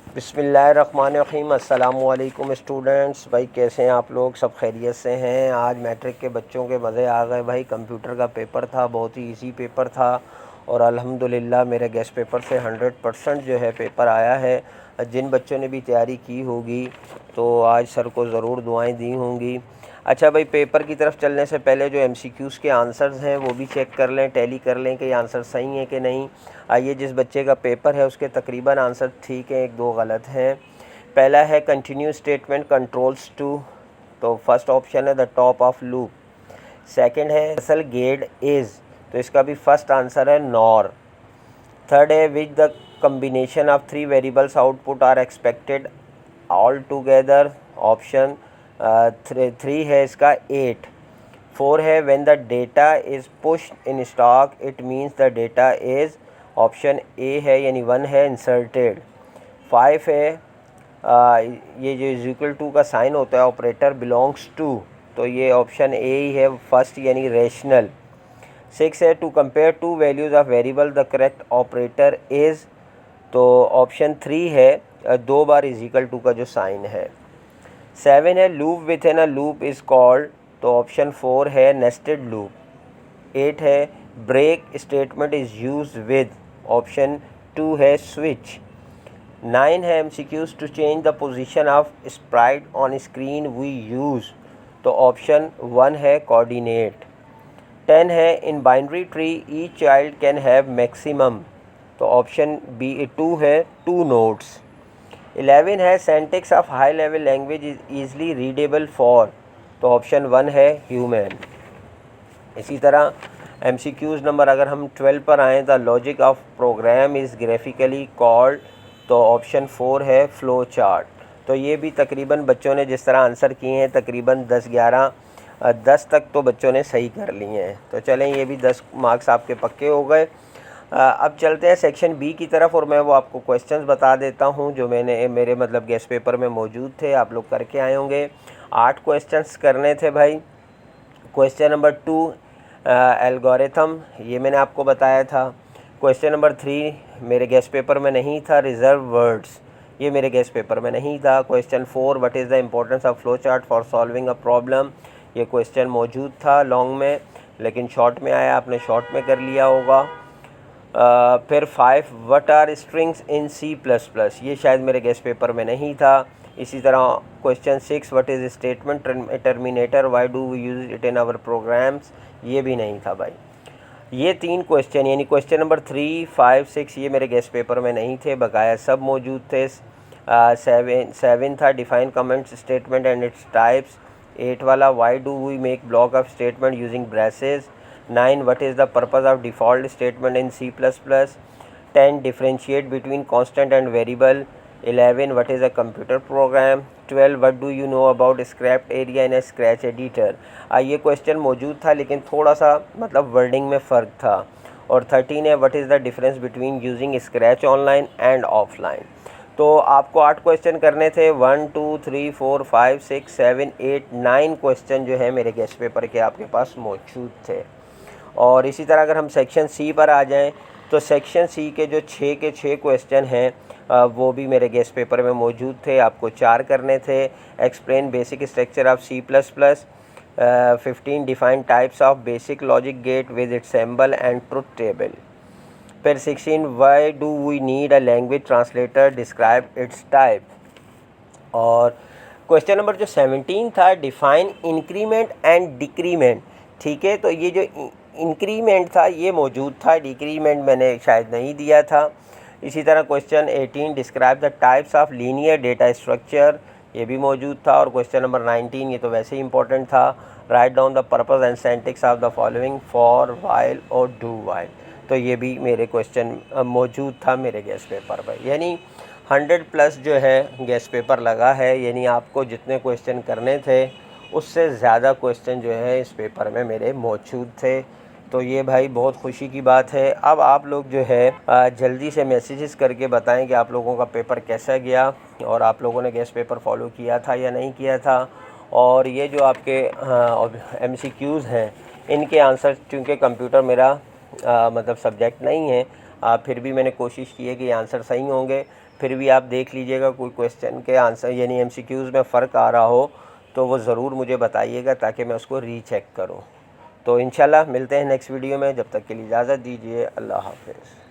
बिस्मिल्लाहिर्रहमानिर्रहीम। अस्सलामुअलैकुम स्टूडेंट्स। भाई कैसे हैं आप लोग? सब खैरियत से हैं? आज मैट्रिक के बच्चों के मज़े आ गए भाई। कंप्यूटर का पेपर था, बहुत ही इजी पेपर था और अल्हम्दुलिल्लाह मेरे गेस्ट पेपर से 100% जो है पेपर आया है। जिन बच्चों ने भी तैयारी की होगी तो आज सर को ज़रूर दुआएं दी होंगी। अच्छा भाई, पेपर की तरफ चलने से पहले जो एमसीक्यूज़ के आंसर्स हैं वो भी चेक कर लें, टैली कर लें कि ये आंसर सही है कि नहीं। आइए, जिस बच्चे का पेपर है उसके तकरीबन आंसर ठीक है, एक दो गलत हैं। पहला है कंटिन्यू स्टेटमेंट कंट्रोल्स टू, तो फर्स्ट ऑप्शन है the top of loop. Second है असल गेट इज़, तो इसका भी फर्स्ट आंसर है नॉर। थर्ड है which the combination of three variables output are expected all together, option three है इसका 8। 4 है when the data is pushed in stock it means the data is, option A है यानी 1 है inserted. 5 है ये जो इज इक्वल टू का साइन होता है ऑपरेटर बिलोंग्स टू, तो ये ऑप्शन ए ही है फर्स्ट यानी रेशनल। 6 है to compare two values of variable the correct operator is, तो ऑप्शन 3 है दो बार इज इक्वल टू का जो साइन है। 7 है loop within a loop is called, तो ऑप्शन 4 है नेस्टेड लूप। 8 है break statement is use with, option 2 है स्विच। 9 है MCQs to change the position of sprite on screen we use, तो ऑप्शन 1 है कोऑर्डिनेट। 10 है in binary tree each child can have maximum, तो option B 2 है 2 nodes. 11 है syntax of high level language is easily readable for, तो option 1 है human. इसी तरह एमसीक्यूज़ नंबर अगर हम 12 पर आएँ, the logic of program is graphically called, तो ऑप्शन 4 है फ्लो चार्ट। तो ये भी तकरीबन बच्चों ने जिस तरह आंसर किए हैं तकरीबन 10 तक तो बच्चों ने सही कर लिए हैं। तो चलें, ये भी 10 मार्क्स आपके पक्के हो गए। अब चलते हैं सेक्शन बी की तरफ और मैं वो आपको क्वेश्चंस बता देता हूँ जो मेरे मतलब गेस्ट पेपर में मौजूद थे, आप लोग करके आए होंगे। 8 क्वेश्चंस करने थे भाई। क्वेश्चन नंबर 2 एल्गोरिथम, ये मैंने आपको बताया था। क्वेश्चन नंबर 3 मेरे गेस्ट पेपर में नहीं था, रिजर्व वर्ड्स, ये मेरे गेस्ट पेपर में नहीं था। Question 4 what is the importance of flow chart for solving a problem, ये क्वेश्चन मौजूद था लॉन्ग में लेकिन शॉर्ट में आया, आपने शॉर्ट में कर लिया होगा। फिर 5 what are strings in C++, ये शायद मेरे गेस्ट पेपर में नहीं था। इसी तरह question 6 what is statement terminator why do we use it in our programs, ये भी नहीं था भाई। ये 3 क्वेश्चन यानी क्वेश्चन नंबर 3, 5, 6 ये मेरे गेस्ट पेपर में नहीं थे, बकाया सब मौजूद थे। 7 था define comment statement and its types. 8 वाला why do we make block of statement using braces. 9 what is the purpose of default statement in C++। 10 differentiate between constant and variable. 11 what is a computer program. 12 what do you know about scrap area in a scratch editor. ये question मौजूद था लेकिन थोड़ा सा मतलब wording में फ़र्क था। और 13 है what is the difference between using scratch online and offline. तो आपको 8 क्वेश्चन करने थे। 1 2 3 4 5 6 7 8 9 क्वेश्चन जो है मेरे गेस्ट पेपर के आपके पास मौजूद थे। और इसी तरह अगर हम सेक्शन सी पर आ जाएं तो सेक्शन सी के जो 6 के 6 क्वेश्चन हैं वो भी मेरे गेस्ट पेपर में मौजूद थे, आपको 4 करने थे। Explain basic structure of C++। 15 define types of basic logic gate with its symbol and truth table. फिर 16 why do we need a language translator, describe its type. और क्वेश्चन नंबर जो 17 था डिफाइन इंक्रीमेंट एंड डिक्रीमेंट। ठीक है, तो ये जो increment था ये मौजूद था, डिक्रीमेंट मैंने शायद नहीं दिया था। इसी तरह question 18 describe the types of linear data structure, ये भी मौजूद था। और क्वेश्चन नंबर 19 ये तो वैसे ही इंपॉर्टेंट था, write down the purpose and syntax of the following for, while और डू वाइल, तो ये भी मेरे क्वेश्चन मौजूद था मेरे गेस्ट पेपर पर। यानी 100+ जो है गेस्ट पेपर लगा है, यानी आपको जितने क्वेश्चन करने थे उससे ज़्यादा क्वेश्चन जो है इस पेपर में मेरे मौजूद थे। तो ये भाई बहुत खुशी की बात है। अब आप लोग जो है जल्दी से मैसेजेस करके बताएं कि आप लोगों का पेपर कैसा गया और आप लोगों ने गेस्ट पेपर फॉलो किया था या नहीं किया था। और ये जो आपके MCQs हैं इनके आंसर, चूँकि कंप्यूटर मेरा मतलब सब्जेक्ट नहीं है, फिर भी मैंने कोशिश की है कि आंसर सही होंगे। फिर भी आप देख लीजिएगा कोई क्वेश्चन के आंसर यानी MCQs में फ़र्क आ रहा हो तो वो ज़रूर मुझे बताइएगा ताकि मैं उसको रीचेक करूँ। तो इंशाल्लाह मिलते हैं नेक्स्ट वीडियो में, जब तक के लिए इजाज़त दीजिए। अल्लाह हाफ़िज़।